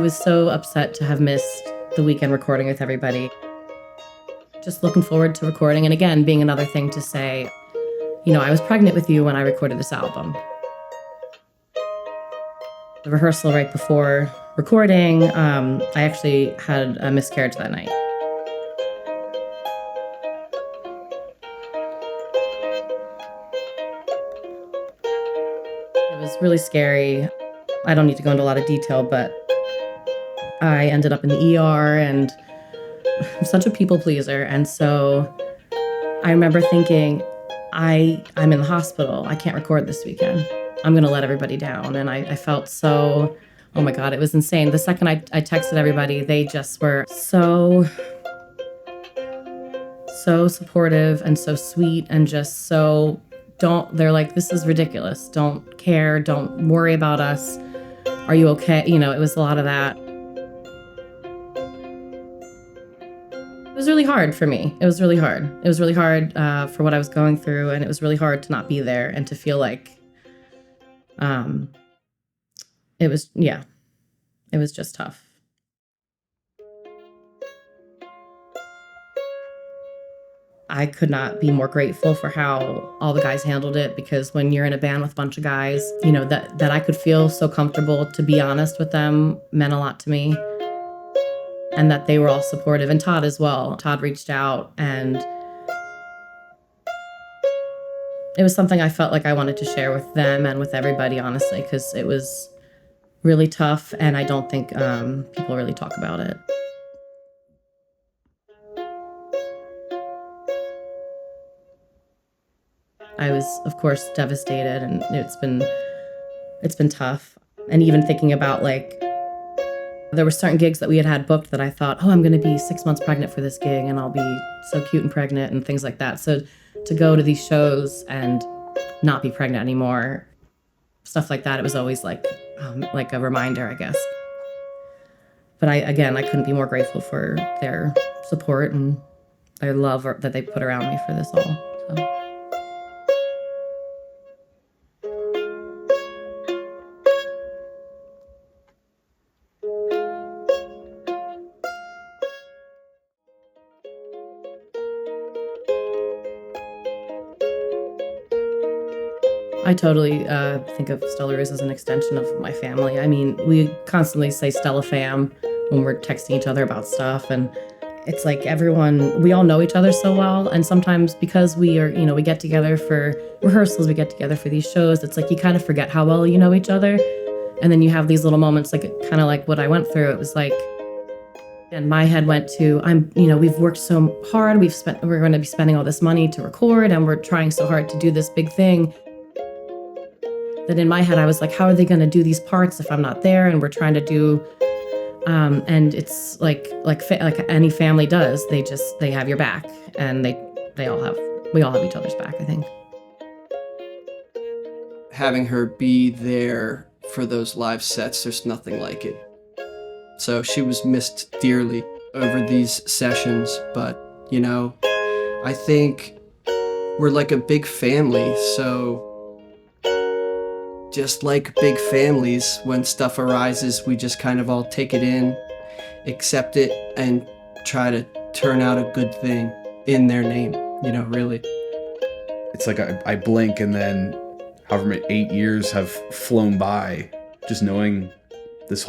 was so upset to have missed the weekend recording with everybody. Just looking forward to recording, and again, being another thing to say, I was pregnant with you when I recorded this album. The rehearsal right before recording, I actually had a miscarriage that night. It was really scary. I don't need to go into a lot of detail, but I ended up in the ER, and I'm such a people pleaser. And so I remember thinking, I'm in the hospital. I can't record this weekend. I'm going to let everybody down. And I felt so, oh my God, it was insane. The second I texted everybody, they just were so supportive and so sweet and just they're like, this is ridiculous. Don't care. Don't worry about us. Are you okay? It was a lot of that. It was really hard for me. It was really hard. It was really hard for what I was going through, and it was really hard to not be there and to feel like it was just tough. I could not be more grateful for how all the guys handled it, because when you're in a band with a bunch of guys, that I could feel so comfortable to be honest with them meant a lot to me. And that they were all supportive, and Todd as well. Todd reached out, and it was something I felt like I wanted to share with them and with everybody, honestly, because it was really tough, and I don't think people really talk about it. I was, of course, devastated, and it's been tough. And even thinking about, there were certain gigs that we had booked that I thought, I'm going to be 6 months pregnant for this gig, and I'll be so cute and pregnant and things like that. So to go to these shows and not be pregnant anymore, stuff like that, it was always like a reminder, I guess. But I couldn't be more grateful for their support and their love that they put around me for this all. So. I totally think of Stella Ruze as an extension of my family. I mean, we constantly say Stella fam when we're texting each other about stuff, and it's like we all know each other so well, and sometimes because we get together for rehearsals, we get together for these shows, it's like you kind of forget how well you know each other, and then you have these little moments, like kind of like what I went through. It was like, and my head went to, we've worked so hard, we're going to be spending all this money to record, and we're trying so hard to do this big thing. That in my head, I was like, how are they going to do these parts if I'm not there? And we're trying to do, and it's like any family does. They have your back, and we all have each other's back, I think. Having her be there for those live sets, there's nothing like it. So she was missed dearly over these sessions, but I think we're like a big family, so just like big families, when stuff arises, we just kind of all take it in, accept it, and try to turn out a good thing in their name, really. It's like I blink, and then however many 8 years have flown by, just knowing it's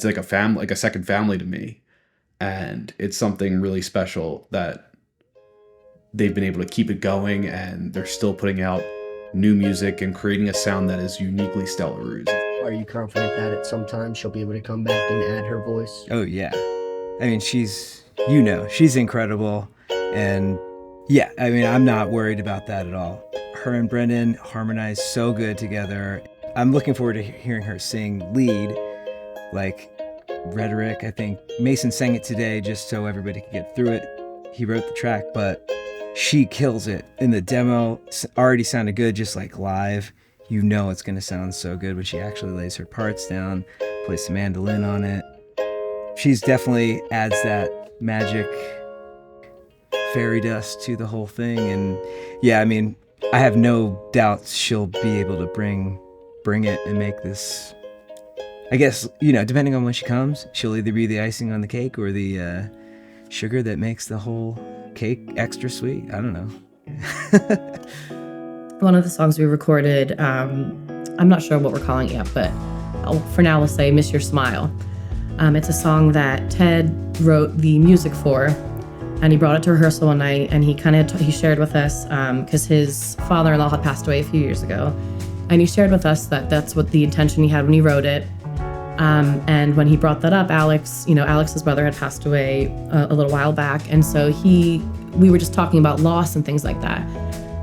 like a family, like a second family to me. And it's something really special that they've been able to keep it going, and they're still putting out new music and creating a sound that is uniquely Stella Ruze. Are you confident that at some time she'll be able to come back and add her voice? Oh yeah. I mean, she's incredible. And yeah, I mean, I'm not worried about that at all. Her and Brendan harmonize so good together. I'm looking forward to hearing her sing lead, like Rhetoric. I think Mason sang it today just so everybody could get through it. He wrote the track, but she kills it. In the demo, already sounded good, just like live. It's going to sound so good when she actually lays her parts down, plays some mandolin on it. She's definitely adds that magic fairy dust to the whole thing. And yeah, I mean, I have no doubts she'll be able to bring it and make this I guess, depending on when she comes, she'll either be the icing on the cake or the sugar that makes the whole cake extra sweet. I don't know. One of the songs we recorded, I'm not sure what we're calling it yet, but for now we'll say Miss Your Smile. It's a song that Ted wrote the music for, and he brought it to rehearsal one night, and he shared with us, because his father-in-law had passed away a few years ago, and he shared with us that that's what the intention he had when he wrote it. And when he brought that up, Alex's brother had passed away a little while back, and so we were just talking about loss and things like that.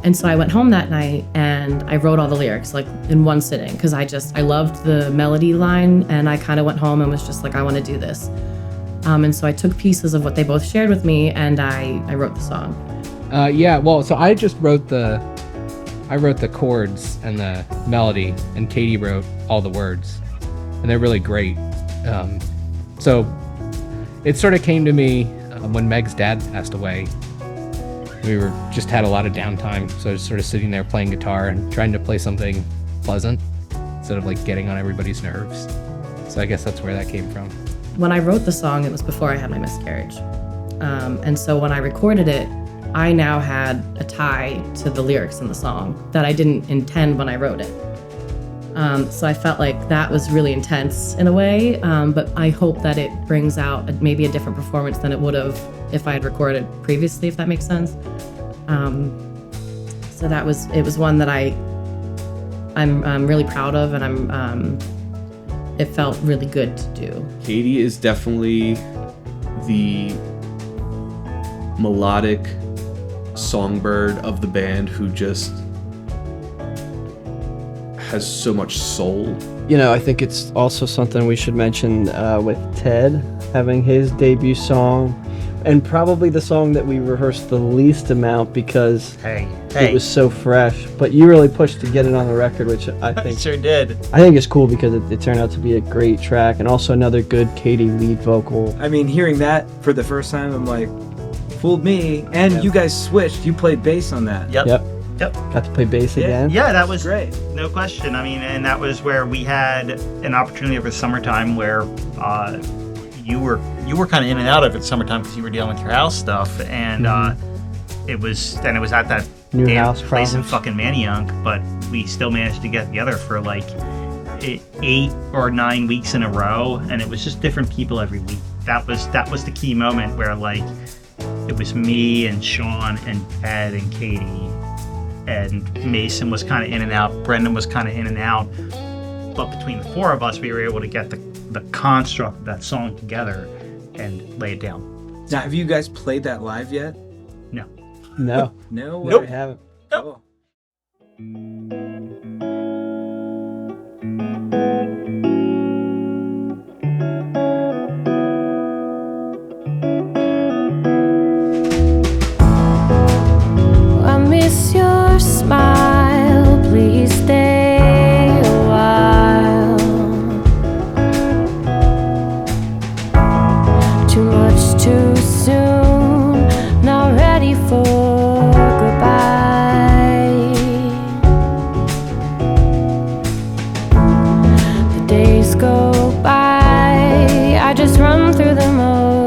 And so I went home that night and I wrote all the lyrics like in one sitting, because I loved the melody line, and I kind of went home and was just like, I want to do this. And so I took pieces of what they both shared with me, and I wrote the song. So I just wrote the chords and the melody, and Katie wrote all the words, and they're really great. So it sort of came to me when Meg's dad passed away. We just had a lot of downtime, so I was sort of sitting there playing guitar and trying to play something pleasant instead of like getting on everybody's nerves. So I guess that's where that came from. When I wrote the song, it was before I had my miscarriage. And so when I recorded it, I now had a tie to the lyrics in the song that I didn't intend when I wrote it. So I felt like that was really intense in a way, but I hope that it brings out maybe a different performance than it would have if I had recorded previously, if that makes sense. So it was one that I'm really proud of, and it felt really good to do. Katie is definitely the melodic songbird of the band who just has so much soul. I think it's also something we should mention with Ted having his debut song, and probably the song that we rehearsed the least amount because it was so fresh. But you really pushed to get it on the record, which I think sure did. I think it's cool because it turned out to be a great track, and also another good Katie lead vocal. I mean, hearing that for the first time, I'm like, fooled me. And you guys switched. You played bass on that. Yep. Got to play bass again. Yeah, that was great. No question. I mean, and that was where we had an opportunity over the summertime where you were kind of in and out of it summertime because you were dealing with your house stuff, and it was at that New damn house place in problems. fucking Manayunk, but we still managed to get together for like 8 or 9 weeks in a row, and it was just different people every week. That was the key moment where like it was me and Sean and Ed and Katie, and Mason was kind of in and out, Brendan was kind of in and out, but between the four of us we were able to get the construct of that song together and lay it down. Now, have you guys played that live yet? No. No. No. Nope. We haven't. Oh. I miss your smile, please stay a while. Too much too soon, not ready for goodbye. The days go by, I just run through the motions.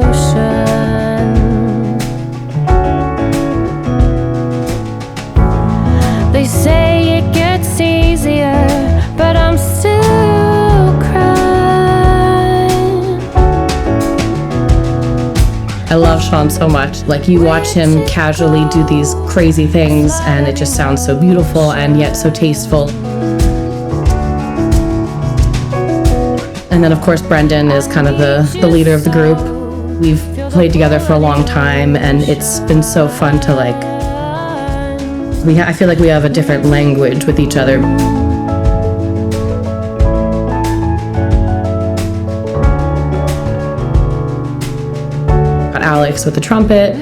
They say it gets easier, but I'm still crying. I love Sean so much. Like, you watch him casually do these crazy things, and it just sounds so beautiful and yet so tasteful. And then, of course, Brendan is kind of the leader of the group. We've played together for a long time, and it's been so fun to I feel like we have a different language with each other. Got Alex with the trumpet,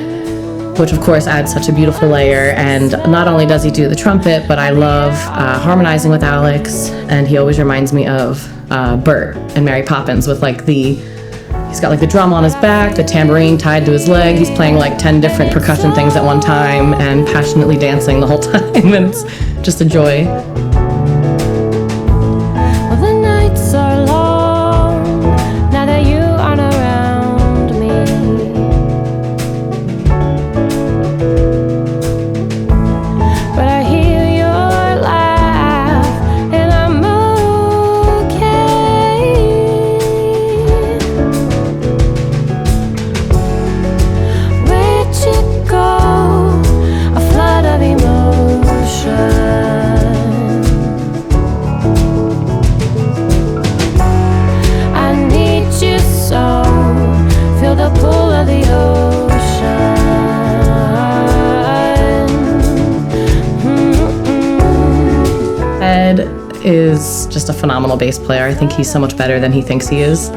which of course adds such a beautiful layer. And not only does he do the trumpet, but I love harmonizing with Alex, and he always reminds me of Bert and Mary Poppins with he's got the drum on his back, the tambourine tied to his leg. He's playing 10 different percussion things at one time and passionately dancing the whole time. And it's just a joy. Well, the nights are long. is just a phenomenal bass player. I think he's so much better than he thinks he is.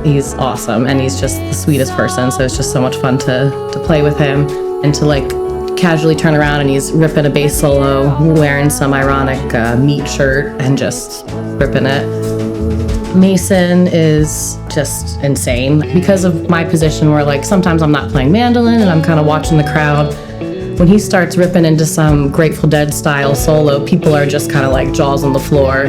He's awesome, and he's just the sweetest person, so it's just so much fun to play with him and to like casually turn around and he's ripping a bass solo, wearing some ironic meat shirt and just ripping it. Mason is just insane because of my position where like sometimes I'm not playing mandolin and I'm kind of watching the crowd. When he starts ripping into some Grateful Dead style solo, people are just kind of like jaws on the floor.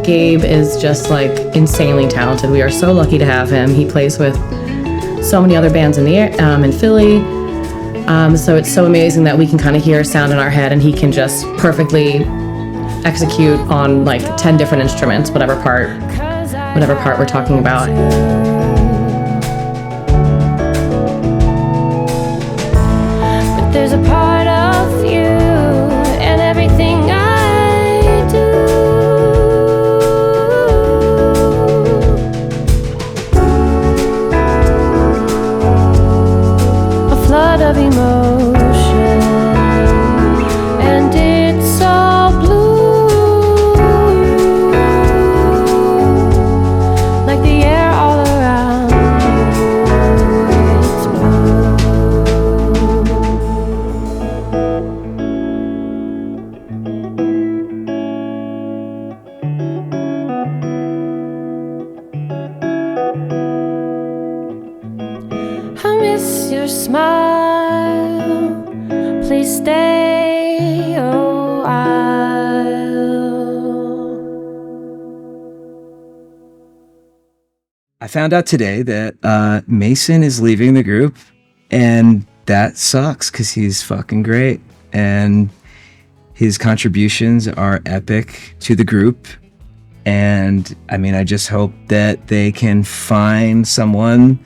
Gabe is just like insanely talented. We are so lucky to have him. He plays with so many other bands in Philly. So it's so amazing that we can kind of hear a sound in our head and he can just perfectly execute on like 10 different instruments, whatever part we're talking about. But there's a part of you and everything I do. A flood of emotion, and it's all blue, like the air all around you. It's I miss your smile. Please stay a while. I found out today that Mason is leaving the group, and that sucks because he's fucking great. And his contributions are epic to the group. And I mean, I just hope that they can find someone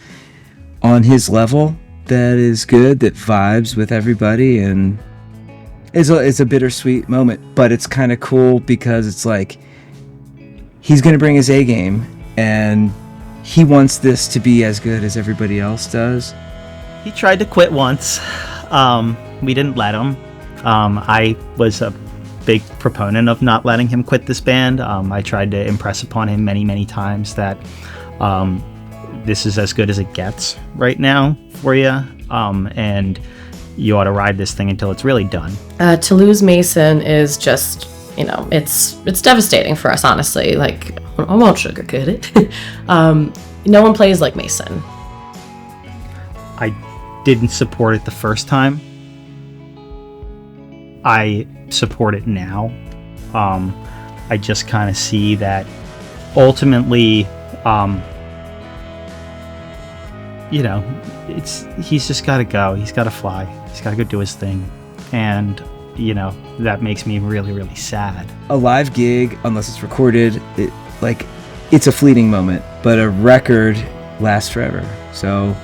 on his level that is good, that vibes with everybody. And it's a bittersweet moment, but it's kind of cool because it's like he's going to bring his A game and he wants this to be as good as everybody else does. He tried to quit once. We didn't let him. I was a big proponent of not letting him quit this band. I tried to impress upon him many, many times that this is as good as it gets right now for you, and you ought to ride this thing until it's really done. To lose Mason is just, it's devastating for us, honestly. Like, I won't sugarcoat it. No one plays like Mason. I didn't support it the first time. I support it now. I just kind of see that ultimately, he's just got to go. He's got to fly. He's got to go do his thing. And, that makes me really, really sad. A live gig, unless it's recorded, it's a fleeting moment, but a record lasts forever. So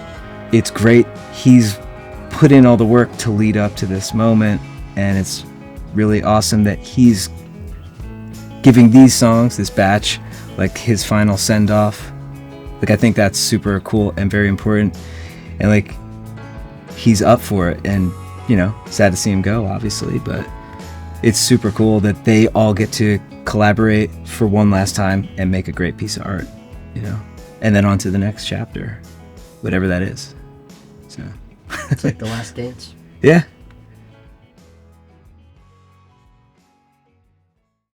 it's great. He's put in all the work to lead up to this moment, and it's really awesome that he's giving these songs, this batch, like his final send-off. Like, I think that's super cool and very important, and like he's up for it. And sad to see him go, obviously, but it's super cool that they all get to collaborate for one last time and make a great piece of art, and then on to the next chapter, whatever that is. So It's like The Last Dance. yeah.